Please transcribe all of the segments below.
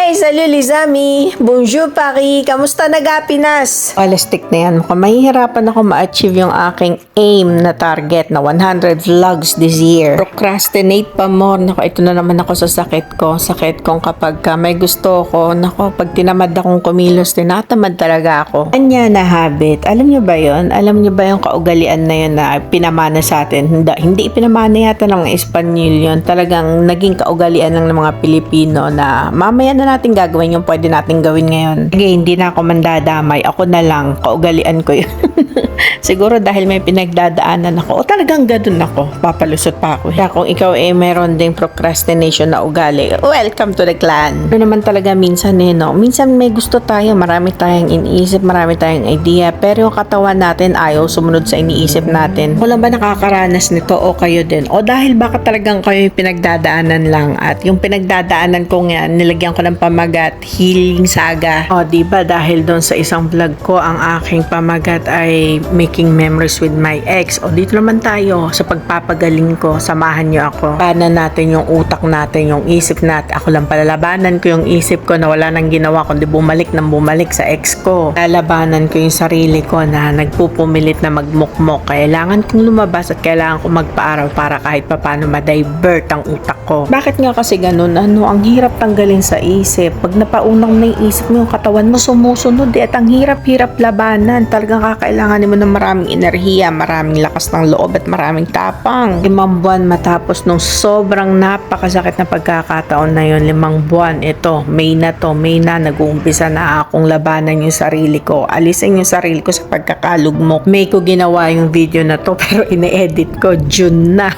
Hi! Salut les amis! Bonjour Paris! Kamusta nag-Pinas? Alastik na yan. Mukhang mahihirapan ako ma-achieve yung aking aim na target na 100 vlogs this year. Procrastinate pa more. Naku, ito na naman ako sa sakit ko. Sakit kong kapag may gusto ko. Naku, pag tinamad akong kumilos, tinatamad talaga ako. Anya na habit. Alam niyo ba yun? Alam niyo ba yung kaugalian na yun na pinamana sa atin? Hindi pinamana yata ng mga Espanyol yun. Talagang naging kaugalian lang ng mga Pilipino na mamaya na natin gagawin yung pwede natin gawin ngayon. Okay, hindi na ako mandadamay. Ako na lang. Kaugalian ko yun. Siguro dahil may pinagdadaanan ako o talagang ganun ako, papalusot pa ako. Kaya kung ikaw meron ding procrastination na ugali, welcome to the clan. Ano naman talaga minsan no? Minsan may gusto tayo, marami tayong iniisip, marami tayong idea, pero yung katawan natin ayaw sumunod sa iniisip natin. Wala ba nakakaranas nito o kayo din? O dahil baka talagang kayo yung pinagdadaanan lang at yung pinagdadaanan ko nga, nilagyan ko ng pamagat, Healing Saga. O diba dahil doon sa isang vlog ko, ang aking pamagat ay making memories with my ex. O dito naman tayo sa pagpapagaling ko, samahan nyo ako. Paano natin yung utak natin, yung isip natin. Ako lang palalabanan ko yung isip ko na wala nang ginawa kundi bumalik sa ex ko. Lalabanan ko yung sarili ko na nagpupumilit na magmukmok. Kailangan kong lumabas at kailangan kong magpaaral para kahit papano ma-divert ang utak ko. Bakit nga kasi ganun? Ang hirap tanggalin sa isip. Pag napaunang na yung isip mo, yung katawan mo sumusunod at ang hirap-hirap labanan. Talagang kakailangan mo ng maraming enerhiya, maraming lakas ng loob at maraming tapang. 5 buwan matapos nung sobrang napakasakit na pagkakataon na yun, 5 buwan, ito, May na, nag-uumpisa na akong labanan yung sarili ko. Alisin yung sarili ko sa pagkakalugmok. May ko ginawa yung video na to pero ine-edit ko, June na.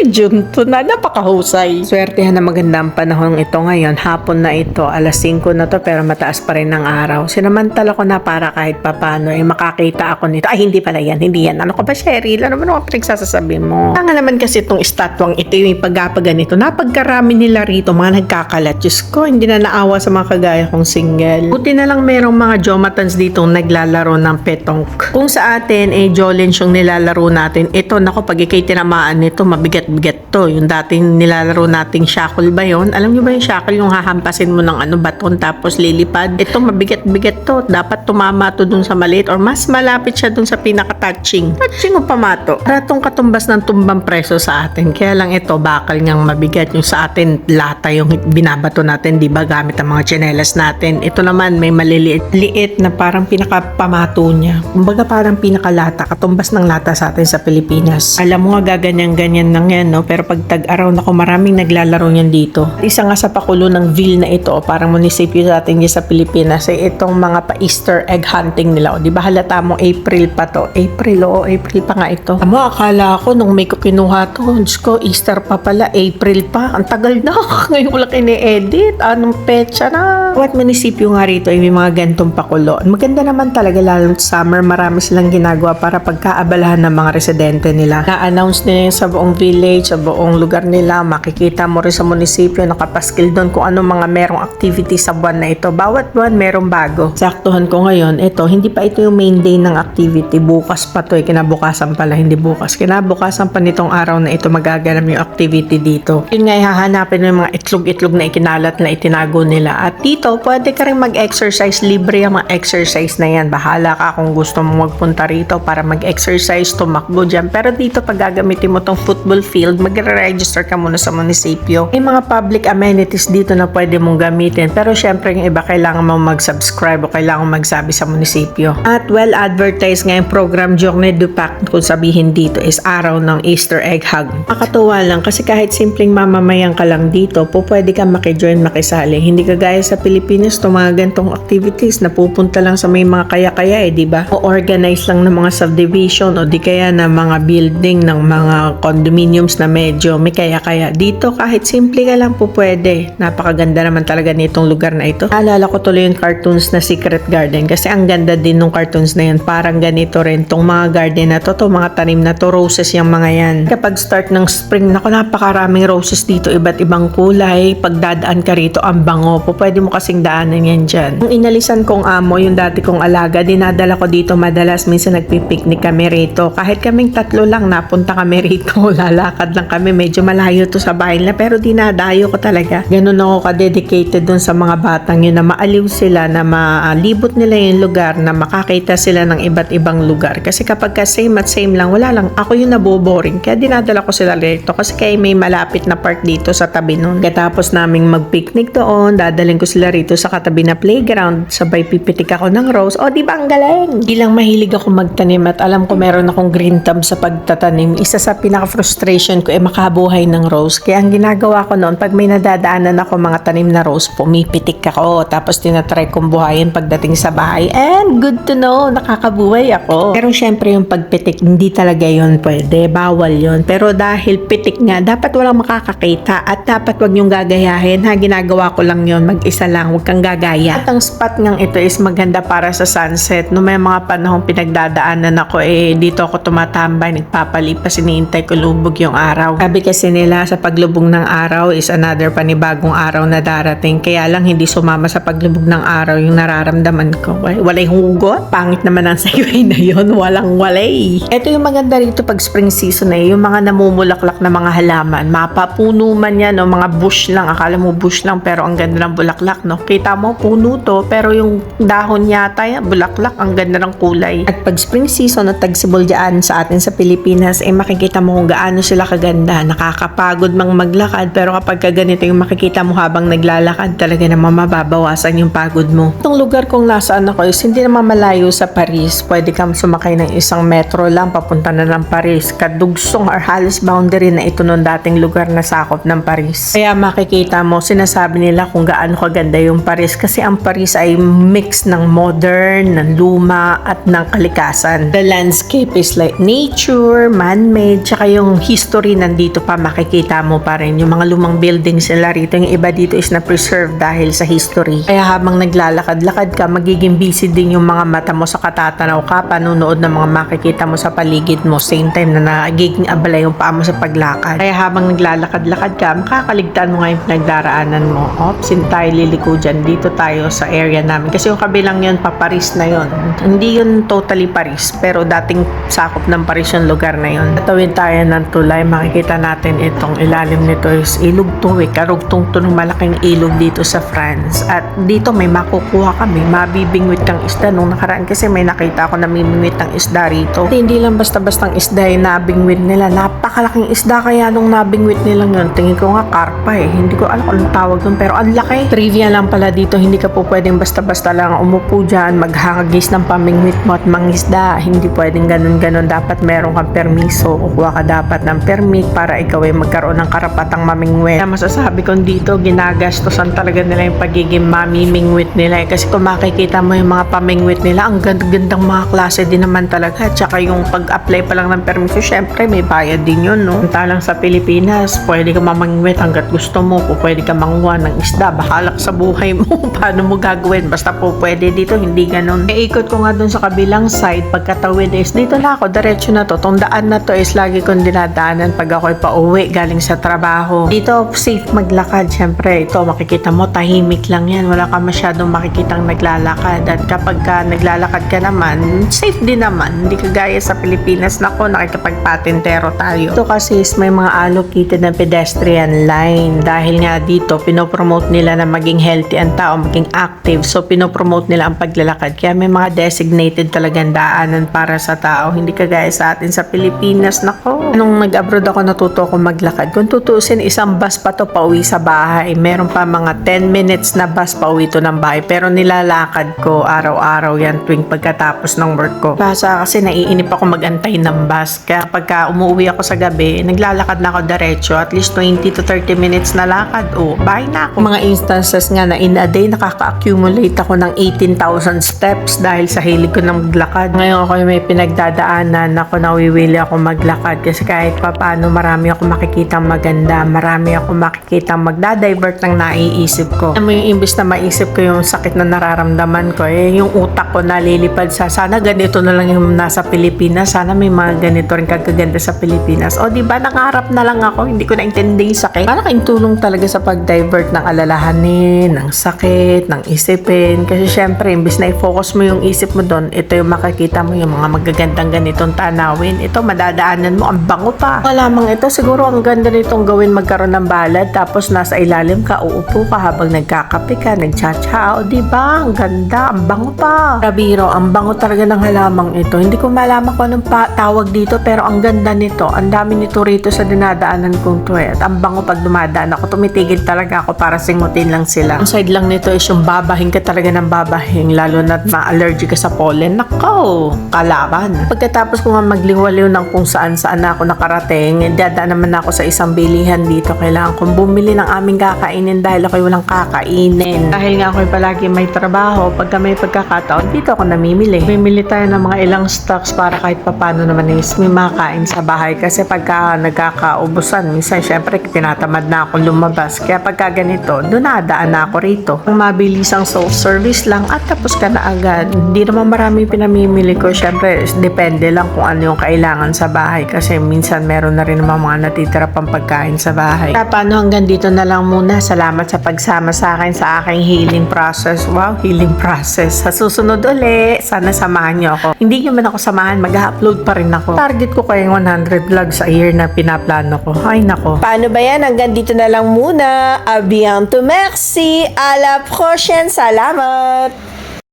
June 2 na, napakahusay. Swertehan na maganda ang panahon ito ngayon. Hapon na ito, alas 5 na to pero mataas pa rin ang araw. Sinamantala ko na para kahit papano makakita ako nito. Ay, hindi pala yan. Hindi yan. Ano ka ba, Cheryl? Ano ba pinagsasasabi mo? Tanga naman kasi itong estatwang ito yung pagkapaganito. Napagkarami nila rito, mga nagkakalat. Diyos ko, hindi na naawa sa mga kagaya kong single. Buti na lang merong mga Jomatans dito naglalaro ng petong. Kung sa atin, Jolens yung nilalaro natin. Ito, nako, pag ikay tinamaan nito, mabigat-bigat to. Yung dating nilalaro nating shackle ba yun? Alam niyo ba yung shackle, yung hahampasin mo ng baton tapos lilipad? Ito, mabigat-bigat to. Dapat tumama to dun sa maliit or mas malapit siya dun sa pinaka-touching. Touching o pamato. Ratong katumbas ng tumbang preso sa atin. Kaya lang ito, bakal niyang mabigat. Yung sa atin, lata yung binabato natin, di ba? Gamit ang mga tsinelas natin. Ito naman, may maliliit-liit na parang pinaka-pamato niya. Kumbaga parang pinaka-lata. Katumbas ng lata sa atin sa Pilipinas. Alam mo nga, gaganyan-ganyan lang yan, no? Pero pag tag-araw na maraming naglalaro niyan dito. Isa nga sa pakulo ng Ville na ito, parang munisipyo sa atin sa Pilipinas, ay itong mga pa-Easter egg hunting nila. O, di ba halata mo, April pa to. April pa nga ito. Amo, akala ko nung may ko kinuha to, Diyos ko, Easter pa pala, April pa. Ang tagal na. Ngayon ko lang kine-edit. Anong petsa na? What munisipyo nga rito ay may mga gantong pakulo. Maganda naman talaga, lalo sa summer, marami silang ginagawa para pagkaabalahan ng mga residente nila. Na-announce nila yung sa buong village, sa buong lugar nila. Makikita mo rin sa munisipyo, nakapaskil doon kung ano mga merong activity sa buwan na ito. Bawat buwan merong bago. Saktuhan ko ngayon, ito, hindi pa ito yung main day ng activity. Bukas pa to, kinabukasan pala, hindi bukas. Kinabukasan pa nitong araw na ito magaganap yung activity dito. Yun nga, hahanapin mo yung mga itlog-itlog na ikinalat na itinago nila. At dito, pwede ka rin mag-exercise. Libre ang mga exercise na yan. Bahala ka kung gusto mo magpunta rito para mag-exercise, tumakbo dyan. Pero dito, pag gagamitin mo tong football field, mag-register ka muna sa munisipyo. May mga public amenities dito na pwede mong gamitin. Pero syempre, yung iba kailangan mo mag-subscribe o kailangan magsabi sa munisipyo. At well-advertised ngayong program Journée du Pac, kung sabihin dito is araw ng Easter egg hug. Makatuwa lang kasi kahit simpleng mamamayan ka lang dito, pwede ka makijoin, makisali. Hindi kagaya sa Pilipinas, mga gantong activities na pupunta lang sa may mga kaya-kaya di ba? O organize lang ng mga subdivision o di kaya na mga building ng mga condominiums na medyo may kaya-kaya. Dito kahit simple ka lang pwede. Napakaganda naman talaga nitong lugar na ito. Naalala ko tuloy yung cartoons na Secret Garden kasi ang ganda din ng cartoons na yan. Parang ganito rin tong mga garden na to, mga tanim na to, roses yung mga yan. Kapag start ng spring, napakaraming roses dito, iba't ibang kulay. Pagdadaan ka rito, ang bango po. Pwede mo kasing daanan yan dyan. Yung inalisan kong amo, yung dati kong alaga, dinadala ko dito madalas. Minsan nagpipiknik kami rito. Kahit kaming 3 lang, napunta kami rito. Lalakad lang kami. Medyo malayo to sa bahay nila, pero dinadayo ko talaga. Ganun ako ka-dedicated related dun sa mga batang yun na maaliw sila, na malibot nila yung lugar, na makakita sila ng iba't ibang lugar. Kasi kapag ka same at same lang, wala lang, ako yung naboboring. Kaya dinadala ko sila dito kasi kaya may malapit na park dito sa tabi nun. Katapos naming mag-picnic doon, dadaling ko sila rito sa katabi na playground, sabay pipitik ako ng rose. O di ba ang galing? Ilang mahilig ako magtanim at alam ko meron akong green thumb sa pagtatanim. Isa sa pinaka-frustration ko makabuhay ng rose. Kaya ang ginagawa ko noon, pag may nadadaanan ako mga tanim na rose, pumipitik ako. Tapos tinatry kong buhayin pagdating sa bahay. And good to know, nakakabuhay ako. Pero syempre yung pagpitik, hindi talaga yun pwede. Bawal yun. Pero dahil pitik nga, dapat walang makakakita. At dapat wag yung gagayahin. Ha, ginagawa ko lang yun. Mag-isa lang. Huwag kang gagaya. At ang spot ngang ito is maganda para sa sunset. No may mga panahong pinagdadaanan ako, dito ako tumatambay, nagpapalipas, iniintay ko lubog yung araw. Sabi kasi nila sa paglubog ng araw is another panibagong araw na darating. Kaya lang hindi sumama sa paglubog ng araw yung nararamdaman ko. Walay hugot. Pangit naman ang segue na yun. Walang walay. Ito yung maganda rito pag spring season yung mga namumulaklak na mga halaman. Mapapuno man yan o mga bush lang. Akala mo bush lang pero ang ganda ng bulaklak, no? Kita mo puno to pero yung dahon yata yan, bulaklak, ang ganda ng kulay. At pag spring season at tagsibol dyan sa atin sa Pilipinas, makikita mo kung gaano sila kaganda. Nakakapagod mang maglakad pero kapag ganito yung makikita mo habang naglalakad, talaga naman mababawasan yung pagod mo. Itong lugar kung nasaan ako is hindi naman malayo sa Paris. Pwede kang sumakay ng isang metro lang papunta na ng Paris. Kadugsong or halos boundary na ito nung dating lugar na sakop ng Paris. Kaya makikita mo, sinasabi nila kung gaano kaganda yung Paris kasi ang Paris ay mix ng modern, ng luma at ng kalikasan. The landscape is like nature, man-made, tsaka yung history nandito pa makikita mo pa rin. Yung mga lumang buildings nila rito, yung iba dito is na-preserve dahil sa history. Kaya habang naglalakad-lakad ka, magiging busy din yung mga mata mo sa katatanaw ka, panunood ng mga makikita mo sa paligid mo, same time na nagiging abala yung paa mo sa paglakad. Kaya habang naglalakad-lakad ka, makakaligtaan mo nga yung pinagdaraanan mo. Sin tayo liliko dyan, dito tayo sa area namin. Kasi yung kabilang yun, Paris na yun. Hindi yun totally Paris, pero dating sakop ng Paris yung lugar na yun. Tatawid tayo ng tulay, makikita natin itong ilalim nito is ilog to karugtong to ng malaking ilog dito sa France. At dito may makukuha kami, mabibingwit kang isda. Nung nakaraan kasi may nakita ako na mimingwit ng isda rito. At hindi lang basta-bastang isda yung nabingwit nila. Napakalaking isda kaya nung nabingwit nila yun. Tingin ko nga karpa Hindi ko alam kung anong tawag dun pero ang laki. Trivia lang pala dito, hindi ka po pwedeng basta-basta lang umupo dyan, maghagis ng pamingwit mo at mangisda. Hindi pwedeng ganun-ganun. Dapat meron kang permiso. Kukuha ka dapat ng permit para ikaw ay magkaroon ng karapatang mamingwit. Kaya masasabi ko dito, ginagastosan talaga nila yung pagiging mamimingwit nila. Kasi kung makikita mo yung mga pamingwit nila, ang gandang mga klase din naman talaga. Tsaka yung pag-apply pa lang ng permiso, syempre may bayad din yun, no? Talang sa Pilipinas, pwede ka mamingwit hanggat gusto mo. Kung pwede ka manguha ng isda, bahalak sa buhay mo. Paano mo gagawin? Basta po pwede dito, hindi ganun. Ikot ko nga dun sa kabilang side, pagkatawid is dito na ako, diretso na to. Tong daan na to is lagi kong dinadaanan pag ako'y pauwi galing sa trabaho. Dito, safe maglakad. Syempre, ito makikita mo, tahimik lang yan. Wala ka masyadong makikitang naglalakad. At kapag ka naglalakad ka naman, safe din naman. Hindi kagaya sa Pilipinas. Nako, nakikipagpatintero tayo. Ito kasi is may mga allocated na pedestrian line. Dahil nga dito, pinopromote nila na maging healthy ang tao, maging active. So, pinopromote nila ang paglalakad. Kaya may mga designated talagang daanan para sa tao. Hindi kagaya sa atin sa Pilipinas. Nako, nung nag-abroad ako, natuto ako maglakad. Kung tutusin, isang bus pa to pauwi sa bahay. Meron pa mga 10 minutes na bus pauwi to ng bahay. Pero nilalakad ko araw-araw yan tuwing pagkatapos ng work ko. Basta kasi naiinip ako magantay ng bus. Kaya pagka umuwi ako sa gabi, naglalakad na ako diretso. At least 20 to 30 minutes na lakad. Bahay na ako. Mga instances nga na in a day, nakaka-accumulate ako ng 18,000 steps dahil sa hilig ko ng maglakad. Ngayon ako may pinagdadaanan ako, nawiwili ako maglakad kasi kahit paano marami ako makikitang maganda, marami ako makikitang magdadivert ng naiisip ko. Alam mo yung imbis na maisip ko yung sakit na nararamdaman ko, yung utak ko nalilipad sa sana ganito na lang yung nasa Pilipinas, sana may mga ganito rin kagaganda sa Pilipinas. O diba, nangarap na lang ako, hindi ko naintindi yung sakit. Parang kain tulong talaga sa pag-divert ng alalahanin, ng sakit, ng isipin. Kasi syempre, imbis na i-focus mo yung isip mo doon, ito yung makikita mo yung mga magagandang ganitong tanawin. Ito, madadaanan mo, ang bango pa. Lamang ito, siguro ang ganda nitong gawin magkaroon ng balad, tapos nasa ilalim ka, uupo nakaupo ka habang nagkakape ka, nagcha-chao, diba? Ang ganda, ang bango pa. Rabiro, ang bango talaga ng halamang ito. Hindi ko malaman kung anong tawag dito, pero ang ganda nito. Ang dami nito rito sa dinadaanan kong to eh. At ang bango pag dumadaan ako, tumitigil talaga ako para singutin lang sila. Ang side lang nito is yung babahin ka talaga ng babahin, lalo na't ma-allergic ka sa pollen. Nako, kalaban. Pagkatapos ko nga magliwaliw ng kung saan-saan na ako nakarating, dadaan naman ako sa isang bilihan dito. Kailangan kong bumili ng aming kakainin dahil ako'y walang kakainin. Dahil nga ako'y palagi may trabaho, pagka may pagkakataon, dito ako namimili. Mimili tayo ng mga ilang stocks para kahit papano naman is may makain sa bahay. Kasi pagka nagkakaubusan, minsan syempre tinatamad na ako lumabas. Kaya pagka ganito, dunadaan na ako rito. Ang mabilisang self-service lang at tapos ka na agad. Hindi naman maraming pinamimili ko. Syempre, depende lang kung ano yung kailangan sa bahay. Kasi minsan meron na rin naman mga natitira pang pagkain sa bahay. Kaya paano hanggang dito na lang muna. Salamat sa pagsama sa akin sa aking healing process. Wow, healing process. Sa susunod uli, sana samahan niyo ako. Hindi niyo man ako samahan, mag-upload pa rin ako. Target ko kayong 100 vlogs a year na pinaplano ko. Ay nako. Paano ba yan? Hanggang dito na lang muna. A bientôt, merci. À la prochaine. Salamat.